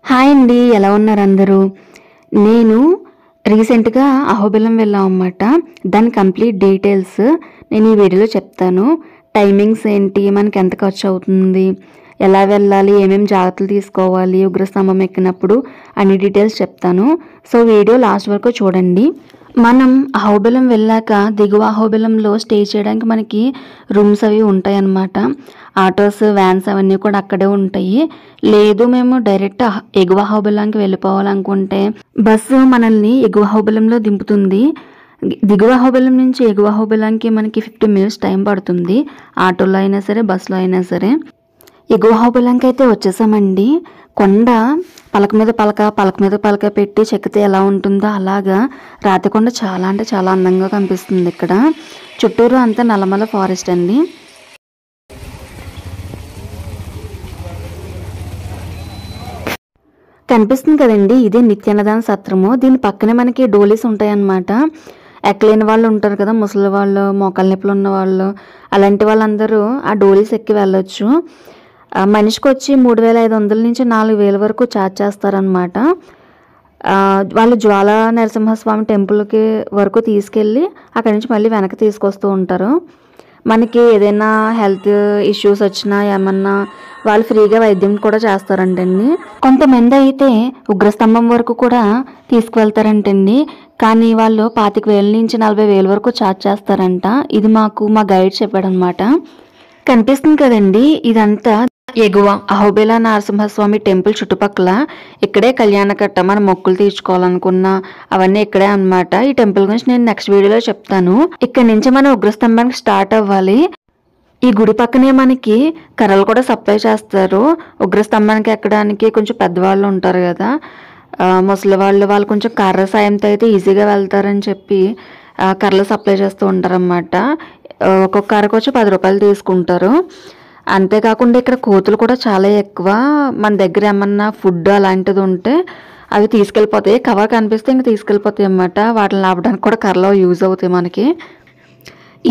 Hi అండి, ఎలా ఉన్నారు అందరూ? నేను రీసెంట్గా అహోబిలం వెళ్ళాం అన్నమాట. దాని కంప్లీట్ డీటెయిల్స్ నేను ఈ వీడియోలో చెప్తాను. టైమింగ్స్ ఏంటి, మనకి ఎంత ఖర్చు అవుతుంది, ఎలా వెళ్ళాలి, ఏమేమి జాగ్రత్తలు తీసుకోవాలి, ఉగ్రస్తంభం ఎక్కినప్పుడు అన్ని డీటెయిల్స్ చెప్తాను. సో వీడియో లాస్ట్ వరకు చూడండి. మనం అహోబిలం వెళ్ళాక దిగువ అహోబిలంలో స్టే చేయడానికి మనకి రూమ్స్ అవి ఉంటాయి అన్నమాట. ఆటోస్, వ్యాన్స్ అవన్నీ కూడా అక్కడే ఉంటాయి. లేదు మేము డైరెక్ట్ ఎగువ అహోబిలంకి వెళ్ళిపోవాలనుకుంటే బస్సు మనల్ని ఎగువ అహోబిలంలో దింపుతుంది. దిగువ అహోబిలం నుంచి ఎగువ అహోబిలంకి మనకి 50 minutes టైం పడుతుంది. ఆటోలో అయినా సరే, బస్సులో అయినా సరే. ఎగువ అహోబిలంకి అయితే వచ్చేసామండి. కొండ పలక మీద పలక పెట్టి చెక్కితే ఎలా ఉంటుందో అలాగా రాతి కొండ చాలా అంటే చాలా అందంగా కనిపిస్తుంది. ఇక్కడ చుట్టూరు అంతా నల్లమల ఫారెస్ట్ అండి. కనిపిస్తుంది కదండి, ఇదే నిత్యాన్నదాన సత్రము. దీని పక్కనే మనకి డోలీస్ ఉంటాయన్నమాట. ఎక్కలేని వాళ్ళు ఉంటారు కదా, ముసలి వాళ్ళు, మోకాళ్ళ నొప్పులు ఉన్న వాళ్ళు, అలాంటి వాళ్ళందరూ ఆ డోలీస్ ఎక్కి వెళ్ళొచ్చు. మనిషికి వచ్చి 3,500 నుంచి 4,000 వరకు ఛార్జ్ చేస్తారనమాట. వాళ్ళు జ్వాలా నరసింహస్వామి టెంపుల్కి వరకు తీసుకెళ్ళి అక్కడి నుంచి మళ్ళీ వెనక్కి తీసుకొస్తూ ఉంటారు. మనకి ఏదైనా హెల్త్ ఇష్యూస్ వచ్చినా ఏమన్నా వాళ్ళు ఫ్రీగా వైద్యం కూడా చేస్తారంటండి. కొంతమంది అయితే ఉగ్రస్తంభం వరకు కూడా తీసుకువెళ్తారంటండి. కానీ వాళ్ళు 25,000 నుంచి 40,000 వరకు ఛార్జ్ చేస్తారంట. ఇది మాకు మా గైడ్ చెప్పాడనమాట. కనిపిస్తుంది కదండి, ఇదంతా ఎగువ అహోబిల నరసింహస్వామి టెంపుల్ చుట్టుపక్కల. ఇక్కడే కళ్యాణకట్ట, మన మొక్కులు తీర్చుకోవాలనుకున్నా అవన్నీ ఇక్కడే అన్నమాట. ఈ టెంపుల్ గురించి నేను నెక్స్ట్ వీడియోలో చెప్తాను. ఇక్కడ నుంచి మనం ఉగ్రస్తంభానికి స్టార్ట్ అవ్వాలి. ఈ గుడి పక్కనే మనకి కర్రలు కూడా సప్లై చేస్తారు. ఉగ్రస్తంభానికి ఎక్కడానికి కొంచెం పెద్దవాళ్ళు ఉంటారు కదా, ముసలి వాళ్ళు కొంచెం కర్ర సాయంతో అయితే ఈజీగా వెళ్తారని చెప్పి కర్రలు సప్లై చేస్తూ ఉంటారన్నమాట. ఒక్కొక్క కర్రకు వచ్చి 10 రూపాయలు తీసుకుంటారు. అంతేకాకుండా ఇక్కడ కోతులు కూడా చాలా ఎక్కువ. మన దగ్గర ఏమన్నా ఫుడ్ అలాంటిది ఉంటే అవి తీసుకెళ్ళిపోతాయి. కవర్ కనిపిస్తే ఇంకా తీసుకెళ్ళిపోతాయి అన్నమాట. వాటిని ఆపడానికి కూడా కర్రలో యూజ్ అవుతాయి మనకి.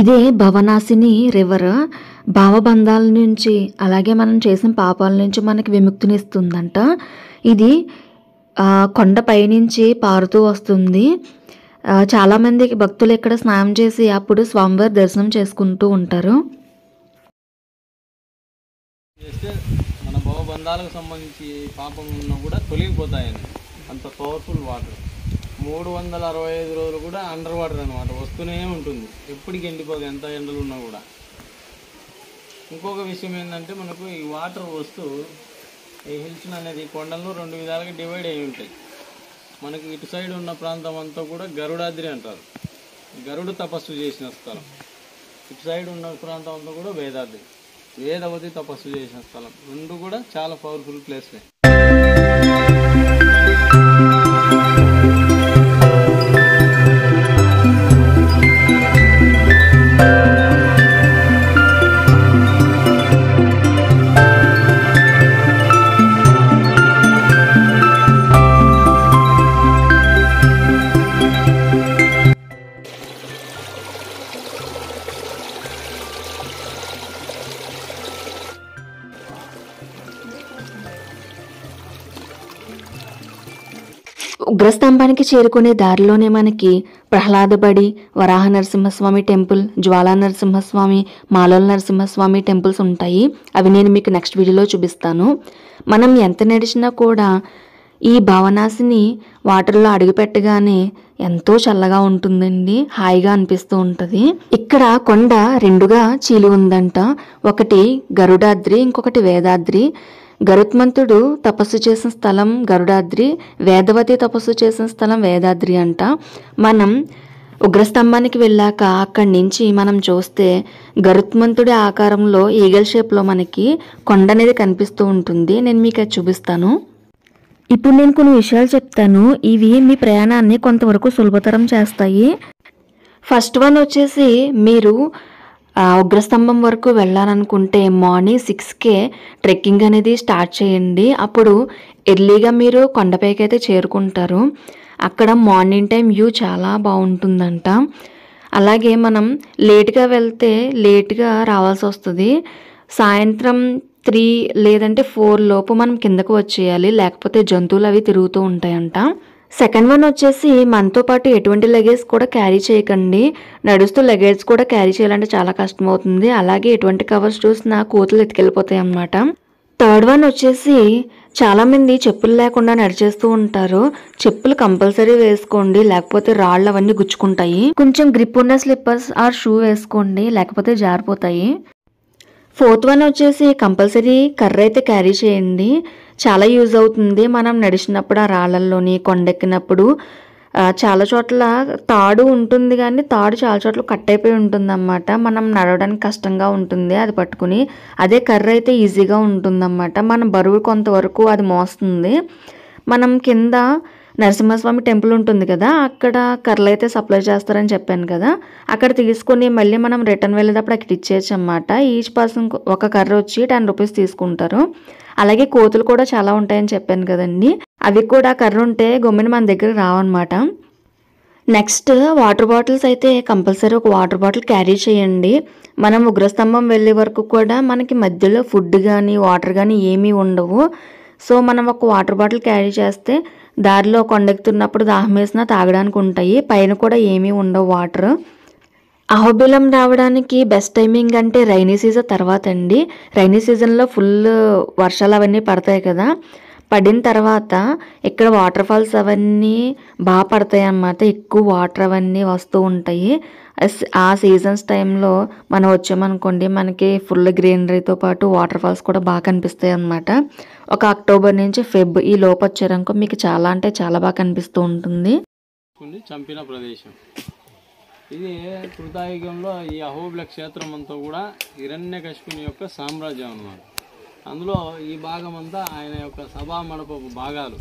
ఇదే భవనాశిని రివర్. భావబంధాల నుంచి అలాగే మనం చేసిన పాపాల నుంచి మనకి విముక్తినిస్తుందంట. ఇది కొండ పైనుంచి పారుతూ వస్తుంది. చాలామందికి భక్తులు ఇక్కడ స్నానం చేసి అప్పుడు స్వామివారి దర్శనం చేసుకుంటూ ఉంటారు. మన భవబంధాలకు సంబంధించి పాపం ఉన్నా కూడా తొలగిపోతాయని, అంత పవర్ఫుల్ వాటర్. 365 రోజులు కూడా అండర్ వాటర్ అనమాట, వస్తూనే ఉంటుంది. ఎప్పటికి ఎండిపోదు, ఎంత ఎండలు ఉన్నా కూడా. ఇంకొక విషయం ఏంటంటే, మనకు ఈ వాటర్ వస్తూ ఈ హిల్స్ అనేది కొండల్లో 2 విధాలుగా డివైడ్ అయి ఉంటాయి. మనకి ఇటు సైడ్ ఉన్న ప్రాంతం అంతా కూడా గరుడాద్రి అంటారు, గరుడు తపస్సు చేసిన స్థలం. ఇటు సైడ్ ఉన్న ప్రాంతం అంతా కూడా వేదాద్రి, వేదవతి తపస్సు చేసిన స్థలం. రెండు కూడా చాలా పవర్ఫుల్ ప్లేస్లే. ఉగ్రస్తంభానికి చేరుకునే దారిలోనే మనకి ప్రహ్లాదబడి, వరాహ నరసింహస్వామి టెంపుల్, జ్వాలా నరసింహస్వామి, మాలోల నరసింహస్వామి టెంపుల్స్ ఉంటాయి. అవి నేను మీకు నెక్స్ట్ వీడియోలో చూపిస్తాను. మనం ఎంత నడిచినా కూడా ఈ భావనాశిని వాటర్లో అడుగుపెట్టగానే ఎంతో చల్లగా ఉంటుందండి, హాయిగా అనిపిస్తూ ఉంటుంది. ఇక్కడ కొండ 2గా చీలి ఉందంట. ఒకటి గరుడాద్రి, ఇంకొకటి వేదాద్రి. గరుత్మంతుడు తపస్సు చేసిన స్థలం గరుడాద్రి, వేదవతి తపస్సు చేసిన స్థలం వేదాద్రి అంట. మనం ఉగ్రస్తంభానికి వెళ్ళాక అక్కడి నుంచి మనం చూస్తే గరుత్మంతుడి ఆకారంలో ఈగల్ షేప్లో మనకి కొండ అనేది కనిపిస్తూ ఉంటుంది. నేను మీకు అది చూపిస్తాను. ఇప్పుడు నేను కొన్ని విషయాలు చెప్తాను. ఇవి మీ ప్రయాణాన్ని కొంతవరకు సులభతరం చేస్తాయి. ఫస్ట్ వన్ వచ్చేసి, మీరు ఉగ్రస్తంభం వరకు వెళ్ళాలనుకుంటే మార్నింగ్ 6కే ట్రెక్కింగ్ అనేది స్టార్ట్ చేయండి. అప్పుడు ఎర్లీగా మీరు కొండపైకి అయితే చేరుకుంటారు. అక్కడ మార్నింగ్ టైం వ్యూ చాలా బాగుంటుందంట. అలాగే మనం లేట్గా వెళ్తే లేట్గా రావాల్సి వస్తుంది. సాయంత్రం 3 లేదంటే 4 లోపు మనం కిందకు వచ్చేయాలి, లేకపోతే జంతువులు అవి తిరుగుతూ ఉంటాయంట. సెకండ్ వన్ వచ్చేసి మనతో పాటు ఎటువంటి లగేజ్ కూడా క్యారీ చేయకండి. నడుస్తూ లగేజ్ కూడా క్యారీ చేయాలంటే చాలా కష్టం అవుతుంది. అలాగే ఎటువంటి కవర్స్ చూసినా కోతులు ఎత్తుకెళ్ళిపోతాయి అన్నమాట. థర్డ్ వన్ వచ్చేసి చాలామంది చెప్పులు లేకుండా నడిచేస్తూ ఉంటారు. చెప్పులు కంపల్సరీ వేసుకోండి, లేకపోతే రాళ్ళు అవన్నీ గుచ్చుకుంటాయి. కొంచెం గ్రిప్ ఉన్న స్లిప్పర్స్ ఆర్ షూ వేసుకోండి, లేకపోతే జారిపోతాయి. ఫోర్త్ వన్ వచ్చేసి కంపల్సరీ కర్ర అయితే క్యారీ చేయండి, చాలా యూజ్ అవుతుంది. మనం నడిచినప్పుడు ఆ రాళ్ళల్లోని కొండెక్కినప్పుడు చాలా చోట్ల తాడు ఉంటుంది, కానీ తాడు చాలా చోట్ల కట్ అయిపోయి ఉంటుంది అన్నమాట. మనం నడవడానికి కష్టంగా ఉంటుంది అది పట్టుకుని. అదే కర్ర అయితే ఈజీగా ఉంటుందన్నమాట. మన బరువు కొంతవరకు అది మోస్తుంది. మనం కింద నరసింహస్వామి టెంపుల్ ఉంటుంది కదా, అక్కడ కర్రలు అయితే సప్లై చేస్తారని చెప్పాను కదా, అక్కడ తీసుకుని మళ్ళీ మనం రిటర్న్ వెళ్ళేటప్పుడు అక్కడ ఇచ్చేయచ్చు అన్నమాట. ఈచ్ పర్సన్ ఒక కర్ర వచ్చి 10 రూపీస్ తీసుకుంటారు. అలాగే కోతులు కూడా చాలా ఉంటాయని చెప్పాను కదండి, అవి కూడా కర్ర ఉంటే గమ్మున మన దగ్గరకు రావన్నమాట. నెక్స్ట్ వాటర్ బాటిల్స్ అయితే కంపల్సరీ ఒక వాటర్ బాటిల్ క్యారీ చేయండి. మనం ఉగ్రస్తంభం వెళ్ళే వరకు కూడా మనకి మధ్యలో ఫుడ్ కానీ వాటర్ కానీ ఏమీ ఉండవు. సో మనం ఒక వాటర్ బాటిల్ క్యారీ చేస్తే దారిలో కొండెక్కుతున్నప్పుడు దాహం వేసినా తాగడానికి ఉంటాయి. పైన కూడా ఏమీ ఉండవు వాటర్. అహోబిలం రావడానికి బెస్ట్ టైమింగ్ అంటే రైనీ సీజన్ తర్వాత అండి. రైనీ సీజన్లో ఫుల్ వర్షాలు అవన్నీ పడతాయి కదా, పడిన తర్వాత ఇక్కడ వాటర్ ఫాల్స్ అవన్నీ బాగా పడతాయి అన్నమాట. ఎక్కువ వాటర్ అవన్నీ వస్తూ ఉంటాయి. ఆ సీజన్స్ టైంలో మనం వచ్చామనుకోండి, మనకి ఫుల్ గ్రీనరీతో పాటు వాటర్ ఫాల్స్ కూడా బాగా కనిపిస్తాయి అన్నమాట. ఒక అక్టోబర్ నుంచి ఫెబ్ ఈ లోపు వచ్చారనుకో మీకు చాలా అంటే చాలా బాగా కనిపిస్తూ ఉంటుంది. చంపిన ప్రదేశం ఇది. కృతాయుగంలో ఈ అహోబిల క్షేత్రం అంతా కూడా హిరణ్యకశిపుని యొక్క సామ్రాజ్యం అన్నమాట. అందులో ఈ భాగం అంతా ఆయన యొక్క సభా మండపపు భాగాలు.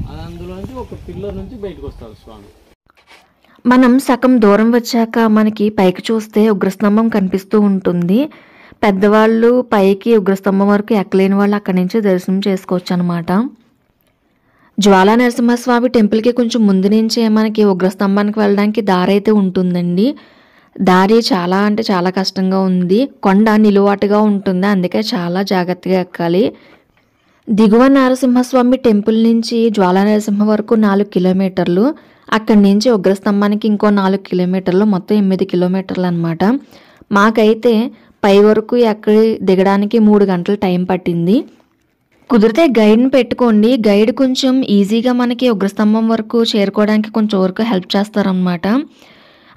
అది అందులోంచి ఒక పిల్లర్ నుంచి బయటకు వస్తారు స్వామి. మనం సగం దూరం వచ్చాక మనకి పైకి చూస్తే ఉగ్రస్తంభం కనిపిస్తూ ఉంటుంది. పెద్దవాళ్ళు పైకి ఉగ్రస్తంభం వరకు ఎక్కలేని వాళ్ళు అక్కడి నుంచి దర్శనం చేసుకోవచ్చు అనమాట. జ్వాలా నరసింహస్వామి టెంపుల్కి కొంచెం ముందు నుంచే మనకి ఉగ్రస్తంభానికి వెళ్ళడానికి దారి అయితే ఉంటుందండి. దారి చాలా అంటే చాలా కష్టంగా ఉంది. కొండ నిలువాటుగా ఉంటుంది, అందుకే చాలా జాగ్రత్తగా ఎక్కాలి. దిగువ నరసింహస్వామి టెంపుల్ నుంచి జ్వాలా నరసింహ వరకు 4 కిలోమీటర్లు, అక్కడి నుంచి ఉగ్రస్తంభానికి ఇంకో 4 కిలోమీటర్లు, మొత్తం 8 కిలోమీటర్లు అనమాట. మాకైతే పై వరకు ఎక్కడి దిగడానికి 3 గంటలు టైం పట్టింది. కుదిరితే గైడ్ని పెట్టుకోండి, గైడ్ కొంచెం ఈజీగా మనకి ఉగ్రస్తంభం వరకు చేరుకోవడానికి కొంచెం వరకు హెల్ప్ చేస్తారనమాట.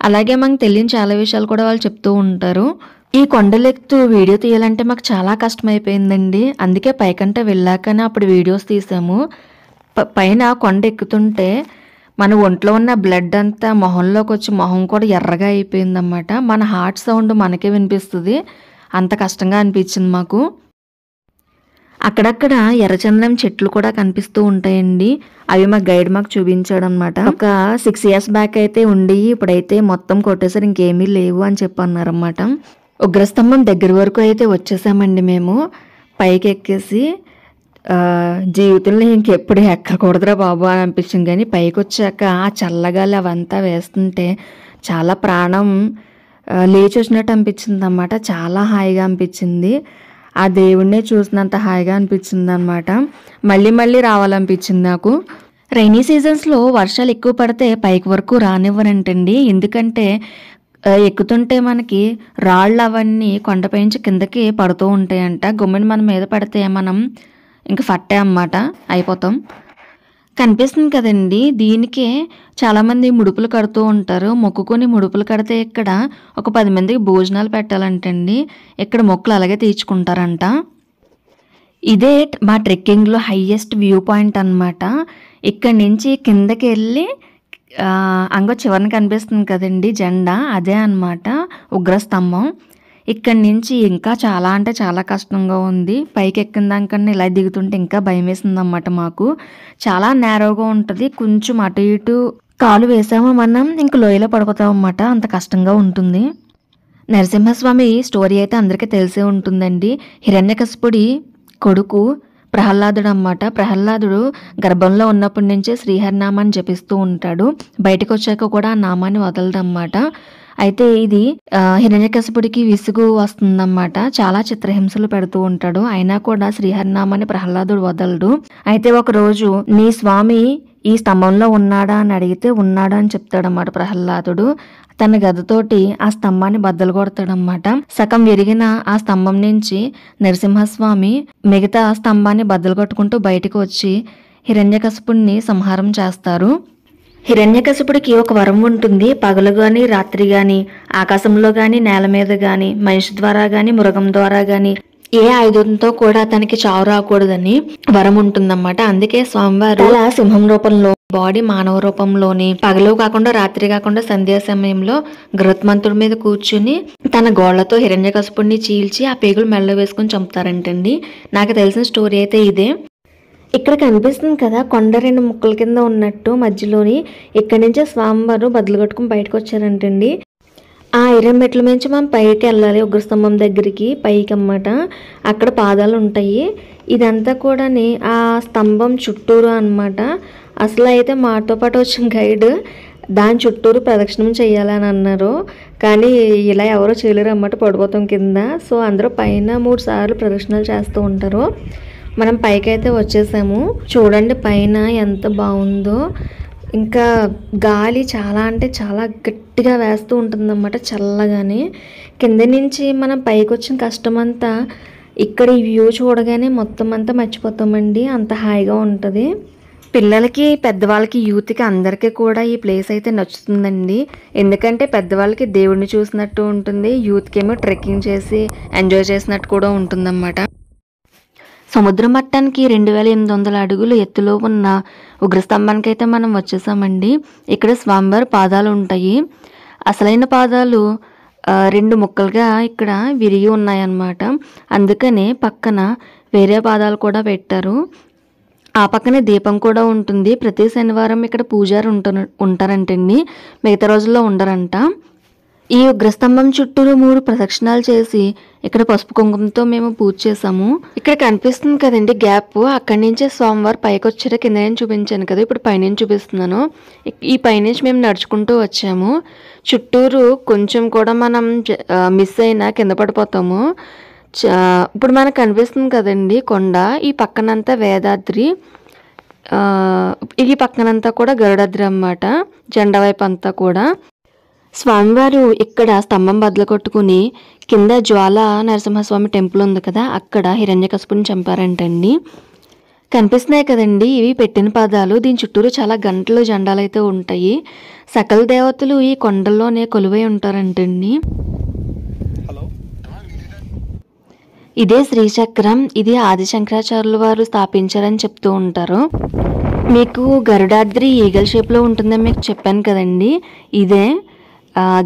అలాగే మనకు తెలియని చాలా విషయాలు కూడా వాళ్ళు చెప్తూ ఉంటారు. ఈ కొండలెక్తూ వీడియో తీయాలంటే మాకు చాలా కష్టమైపోయిందండి, అందుకే పైకంటే వెళ్ళాకనే అప్పుడు వీడియోస్ తీసాము. పైన కొండ ఎక్కుతుంటే మన ఒంట్లో ఉన్న బ్లడ్ అంతా మొహంలోకి వచ్చి మొహం కూడా ఎర్రగా అయిపోయిందన్నమాట. మన హార్ట్ సౌండ్ మనకే వినిపిస్తుంది, అంత కష్టంగా అనిపించింది మాకు. అక్కడక్కడ ఎర్రచందనం చెట్లు కూడా కనిపిస్తూ ఉంటాయండి, అవి మా గైడ్ మాకు చూపించాడు అనమాట. ఒక 6 years బ్యాక్ అయితే ఉండి ఇప్పుడైతే మొత్తం కొట్టేసరి ఇంకేమీ లేవు అని చెప్పి అన్నారన్నమాట. ఉగ్రస్తంభం దగ్గర వరకు అయితే వచ్చేసామండి మేము. పైకి ఎక్కేసి జీవితంలో ఇంకెప్పుడు ఎక్కకూడదురా బాబు అని అనిపించింది, కానీ పైకి వచ్చాక ఆ చల్లగాలి అవంతా వేస్తుంటే చాలా ప్రాణం లేచి వచ్చినట్టు అనిపించింది అన్నమాట. చాలా హాయిగా అనిపించింది, ఆ దేవుణ్ణే చూసినంత హాయిగా అనిపించింది అనమాట. మళ్ళీ మళ్ళీ రావాలనిపించింది నాకు. రైనీ సీజన్స్లో వర్షాలు ఎక్కువ పడితే పైకి వరకు రానివ్వనంటండి, ఎందుకంటే ఎక్కుతుంటే మనకి రాళ్ళు అవన్నీ కొండపై నుంచి కిందకి పడుతూ ఉంటాయంట. గుమ్మిని మన మీద పడితే మనం ఇంకా ఫట్టే అన్నమాట, అయిపోతాం. కనిపిస్తుంది కదండి, దీనికే చాలామంది ముడుపులు కడుతూ ఉంటారు. మొక్కుకొని ముడుపులు కడితే ఇక్కడ ఒక 10 మందికి భోజనాలు పెట్టాలంటండి. ఇక్కడ మొక్కులు అలాగే తీర్చుకుంటారంట. ఇదే మా ట్రెక్కింగ్లో హైయెస్ట్ వ్యూ పాయింట్ అన్నమాట. ఇక్కడ నుంచి కిందకి వెళ్ళి అంగో చివరిని కనిపిస్తుంది కదండి జెండా, అదే అన్నమాట ఉగ్రస్తంభం. ఇక్కడి నుంచి ఇంకా చాలా అంటే చాలా కష్టంగా ఉంది. పైకి ఎక్కిన దానికన్నా ఇలా దిగుతుంటే ఇంకా భయం వేసింది అన్నమాట మాకు. చాలా నేరోగా ఉంటుంది, కొంచెం అటు ఇటు కాలు వేసామో మనం ఇంక లోయలో పడిపోతాం అన్నమాట, అంత కష్టంగా ఉంటుంది. నరసింహస్వామి స్టోరీ అయితే అందరికీ తెలిసే ఉంటుందండి. హిరణ్యకశిపుడి కొడుకు ప్రహ్లాదుడు అన్నమాట. ప్రహ్లాదుడు గర్భంలో ఉన్నప్పటి నుంచే శ్రీహరినామాన్ని జపిస్తూ ఉంటాడు. బయటకు వచ్చాక కూడా ఆ నామాన్ని వదలదన్నమాట. అయితే ఇది హిరణ్యకశిపుడికి విసుగు వస్తుందన్నమాట. చాలా చిత్రహింసలు పెడుతూ ఉంటాడు. అయినా కూడా శ్రీహరినామాన్ని ప్రహ్లాదుడు వదలడు. అయితే ఒక రోజు నీ స్వామి ఈ స్తంభంలో ఉన్నాడా అని అడిగితే ఉన్నాడా అని చెప్తాడన్నమాట ప్రహ్లాదుడు. తన గదతోటి ఆ స్తంభాన్ని బద్దలు కొడతాడన్నమాట. సగం విరిగిన ఆ స్తంభం నుంచి నరసింహస్వామి మిగతా స్తంభాన్ని బద్దలు కొట్టుకుంటూ బయటకు వచ్చి హిరణ్యకశిపుడిని సంహారం చేస్తారు. హిరణ్యకశిపుడికి ఒక వరం ఉంటుంది. పగలు గాని రాత్రి గాని ఆకాశంలో గాని నేల మీద గాని మనిషి ద్వారా గాని మృగం ద్వారా గాని ఏ ఆయుధంతో కూడా తనకి చావు రాకూడదని వరం ఉంటుందన్నమాట. అందుకే స్వామివారు అలా సింహం రూపంలో, బాడీ మానవ రూపంలోని, పగలు కాకుండా రాత్రి కాకుండా సంధ్యా సమయంలో గరుత్మంతుడి మీద కూర్చుని తన గోళ్లతో హిరణ్యకశిపుడిని చీల్చి ఆ పేగులు మెల్ల వేసుకుని చంపుతారంటండి. నాకు తెలిసిన స్టోరీ అయితే ఇదే. ఇక్కడ కనిపిస్తుంది కదా కొండ 2 ముక్కల కింద ఉన్నట్టు మధ్యలోని, ఇక్కడి నుంచే స్వామివారు బదులు కట్టుకుని బయటకు వచ్చారంటండి. ఆ ఐరన్ మెట్ల నుంచి మనం పైకి వెళ్ళాలి, ఉగ్రస్తంభం దగ్గరికి పైకి అన్నమాట. అక్కడ పాదాలు ఉంటాయి. ఇదంతా కూడా ఆ స్తంభం చుట్టూరు అన్నమాట. అసలు అయితే మాతో పాటు వచ్చిన గైడ్ దాని చుట్టూరు ప్రదక్షిణం చేయాలని అన్నారు. కానీ ఇలా ఎవరో చేయలేరు అన్నమాట, పడిపోతాం కింద. సో అందరూ పైన 3 సార్లు ప్రదక్షిణాలు చేస్తూ ఉంటారు. మనం పైకైతే వచ్చేసాము. చూడండి పైన ఎంత బాగుందో. ఇంకా గాలి చాలా అంటే చాలా గట్టిగా వేస్తూ ఉంటుందన్నమాట, చల్లగానే. కింద నుంచి మనం పైకి వచ్చిన కష్టం అంతా ఇక్కడ ఈ వ్యూ చూడగానే మొత్తం అంతా మర్చిపోతామండి. అంత హాయిగా ఉంటుంది. పిల్లలకి, పెద్దవాళ్ళకి, యూత్కి అందరికీ కూడా ఈ ప్లేస్ అయితే నచ్చుతుందండి. ఎందుకంటే పెద్దవాళ్ళకి దేవుడిని చూసినట్టు ఉంటుంది, యూత్కి ఏమో ట్రెక్కింగ్ చేసి ఎంజాయ్ చేసినట్టు కూడా ఉంటుందన్నమాట. సముద్ర మట్టానికి 2800 అడుగులు ఎత్తులో ఉన్న ఉగ్రస్తంభానికి అయితే మనం వచ్చేసామండి. ఇక్కడ స్వామివారి పాదాలు ఉంటాయి. అసలైన పాదాలు 2 ముక్కలుగా ఇక్కడ విరిగి ఉన్నాయన్నమాట. అందుకనే పక్కన వేరే పాదాలు కూడా పెట్టారు. ఆ పక్కనే దీపం కూడా ఉంటుంది. ప్రతి శనివారం ఇక్కడ పూజారి ఉంటారంటండి, మిగతా రోజుల్లో ఉండరంట. ఈ ఉగ్రస్తంభం చుట్టూరు 3 ప్రదక్షిణాలు చేసి ఇక్కడ పసుపు కుంకుమతో మేము పూజ చేసాము. ఇక్కడ కనిపిస్తుంది కదండి గ్యాప్, అక్కడి నుంచే స్వామివారు పైకి వచ్చారు. కింద నుంచి చూపించాను కదా, ఇప్పుడు పైనుంచి చూపిస్తున్నాను. ఈ పైనుంచి మేము నడుచుకుంటూ వచ్చాము. చుట్టూరు కొంచెం కూడా మనం మిస్ అయినా కింద పడిపోతాము. ఇప్పుడు మనకు కనిపిస్తుంది కదండి కొండ, ఈ పక్కనంతా వేదాద్రి, ఈ పక్కనంతా కూడా గరుడాద్రి అన్నమాట. జెండా వైపు అంతా కూడా స్వామివారు ఇక్కడ స్తంభం బద్దలు కొట్టుకుని కింద జ్వాల నరసింహస్వామి టెంపుల్ ఉంది కదా, అక్కడ హిరణ్యకశిపుని చంపారంటండి. కనిపిస్తున్నాయి కదండి, ఇవి పెట్టిన పాదాలు. దీని చుట్టూరు చాలా గంటలు జెండాలు అయితే ఉంటాయి. సకల దేవతలు ఈ కొండల్లోనే కొలువై ఉంటారంటండి. ఇదే శ్రీచక్రం. ఇది ఆదిశంకరాచార్యుల వారు స్థాపించారని చెప్తూ ఉంటారు. మీకు గరుడాద్రి ఈగల్ షేప్లో ఉంటుందని మీకు చెప్పాను కదండి, ఇదే.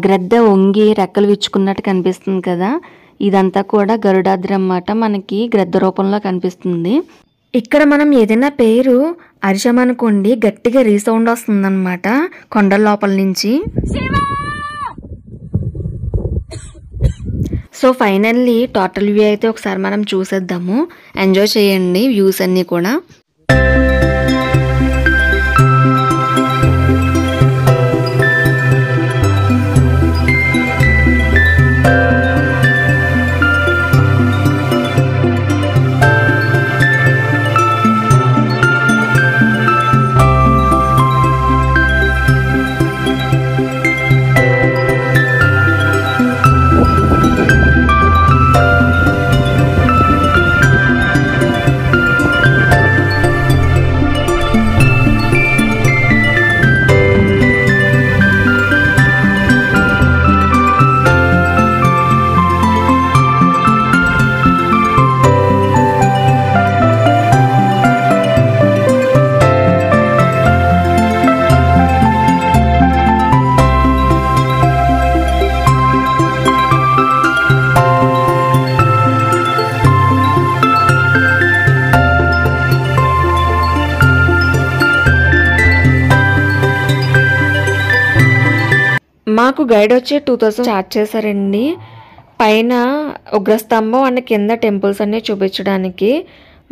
గ్రద్ద వంగి రెక్కలు విచ్చుకున్నట్టు కనిపిస్తుంది కదా, ఇదంతా కూడా గరుడాద్రి అన్నమాట. మనకి గ్రద్ద రూపంలో కనిపిస్తుంది. ఇక్కడ మనం ఏదైనా పేరు అరిచామనుకోండి, గట్టిగా రీసౌండ్ వస్తుందన్నమాట కొండల లోపల నుంచి. సో ఫైనల్లీ టోటల్ వ్యూ అయితే ఒకసారి మనం చూసేద్దాము. ఎంజాయ్ చేయండి వ్యూస్ అన్నీ కూడా. మాకు గైడ్ వచ్చి 2000 చార్జ్ చేశారండి. పైన ఉగ్రస్తంభం అండ్ కింద టెంపుల్స్ అన్నీ చూపించడానికి.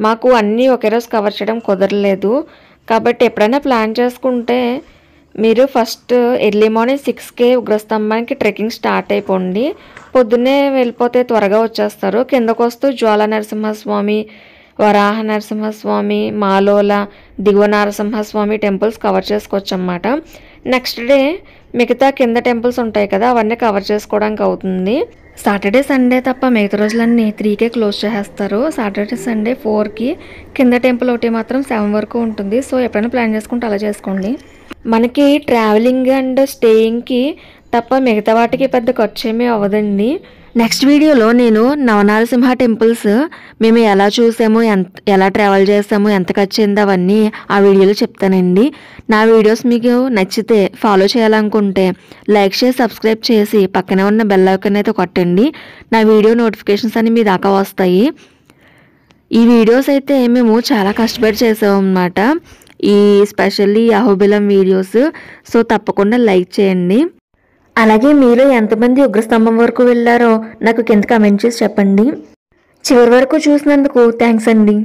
మాకు అన్నీ ఒకే రోజు కవర్ చేయడం కుదరలేదు. కాబట్టి ఎప్పుడైనా ప్లాన్ చేసుకుంటే మీరు ఫస్ట్ ఎర్లీ మార్నింగ్ 6కే ఉగ్రస్తంభానికి ట్రెక్కింగ్ స్టార్ట్ అయిపోండి. పొద్దున్నే వెళ్ళిపోతే త్వరగా వచ్చేస్తారు. కిందకు వస్తూ జ్వాల నరసింహస్వామి, వరాహ నరసింహస్వామి, మాలోల, దిగువ నరసింహస్వామి టెంపుల్స్ కవర్ చేసుకోవచ్చు అన్నమాట. నెక్స్ట్ డే మిగతా కింద టెంపుల్స్ ఉంటాయి కదా, అవన్నీ కవర్ చేసుకోవడానికి అవుతుంది. సాటర్డే సండే తప్ప మిగతా రోజులన్నీ 3కే క్లోజ్ చేసేస్తారు. సాటర్డే సండే 4కి, కింద టెంపుల్ ఒకటి మాత్రం 7 వరకు ఉంటుంది. సో ఎప్పుడైనా ప్లాన్ చేసుకుంటే అలా చేసుకోండి. మనకి ట్రావెలింగ్ అండ్ స్టేయింగ్కి తప్ప మిగతా వాటికి పెద్ద ఖర్చు ఏమీ అవ్వదండి. నెక్స్ట్ వీడియోలో నేను నవనారసింహ టెంపుల్స్ మేము ఎలా చూసాము, ఎలా ట్రావెల్ చేసాము, ఎంత ఖర్చు అయింది అవన్నీ ఆ వీడియోలో చెప్తానండి. నా వీడియోస్ మీకు నచ్చితే ఫాలో చేయాలనుకుంటే లైక్ చేసి సబ్స్క్రైబ్ చేసి పక్కనే ఉన్న బెల్ ఐకాన్ అయితే కొట్టండి. నా వీడియో నోటిఫికేషన్స్ అన్ని మీ దాకా వస్తాయి. ఈ వీడియోస్ అయితే మేము చాలా కష్టపడి చేసాము అన్నమాట, ఈ స్పెషల్లీ అహోబిలం వీడియోస్. సో తప్పకుండా లైక్ చేయండి. అలాగే మీరు ఎంతమంది ఉగ్రస్తంభం వరకు వెళ్ళారో నాకు కింద కమెంట్ చేసి చెప్పండి. చివరి వరకు చూసినందుకు థ్యాంక్స్ అండి.